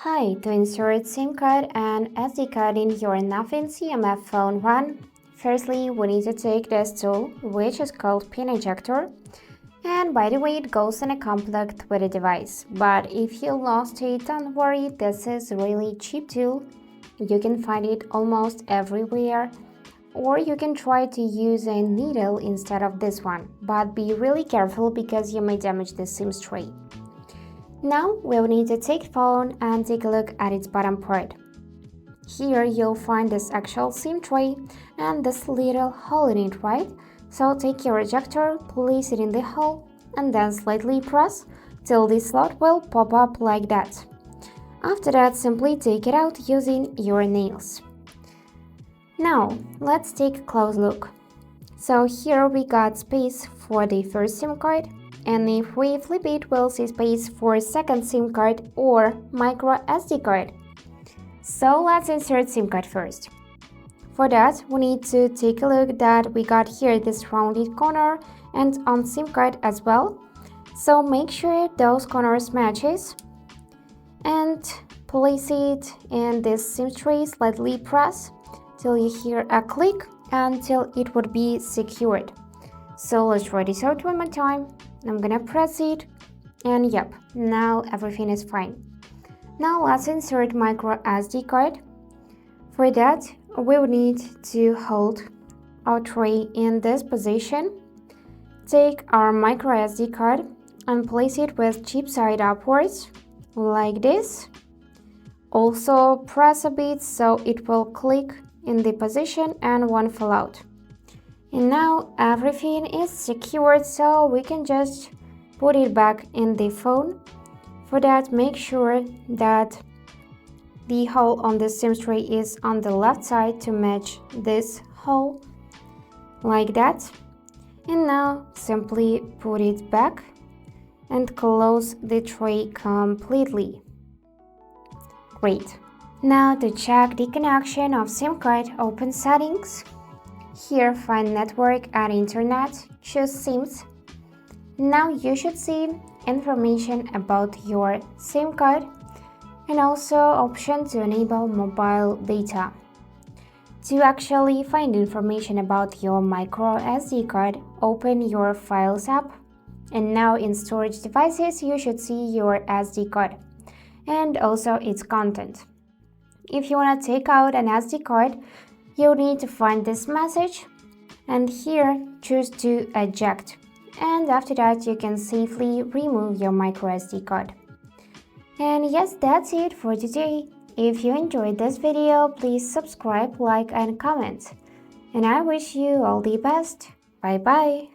Hi, to insert SIM card and SD card in your Nothing CMF Phone 1, firstly we need to take this tool, which is called pin ejector. And by the way, it goes in a complex with the device, but if you lost it, don't worry, this is a really cheap tool. You can find it almost everywhere, or you can try to use a needle instead of this one, but be really careful because you may damage the SIM tray. Now we'll need to take phone and take a look at its bottom part. Here you'll find this actual SIM tray and this little hole in it, right? So take your ejector, place it in the hole, and then slightly press till the slot will pop up like that. After that, simply take it out using your nails. Now, let's take a close look. So here we got space for the first SIM card, and if we flip it, we'll see space for second SIM card or microSD card. So let's insert SIM card first. For that, we need to take a look that we got here this rounded corner and on SIM card as well. So make sure those corners matches and place it in this SIM tray, slightly press till you hear a click until it would be secured. So let's try this out one more time. I'm gonna press it and yep, now everything is fine. Now let's insert microSD card. For that, we will need to hold our tray in this position. Take our microSD card and place it with chip side upwards, like this. Also press a bit so it will click in the position and won't fall out. And now everything is secured, so we can just put it back in the phone. For that, make sure that the hole on the SIM tray is on the left side to match this hole, like that. And now simply put it back and close the tray completely. Great. Now to check the connection of SIM card, open settings. Here find network and internet, choose SIMs. Now you should see information about your SIM card and also option to enable mobile data. To actually find information about your microSD card, open your Files app, and now in Storage Devices you should see your SD card and also its content. If you want to take out an SD card, you need to find this message and here choose to eject, and after that you can safely remove your microSD card. And yes, that's it for today. If you enjoyed this video, please subscribe, like and comment. And I wish you all the best. Bye bye.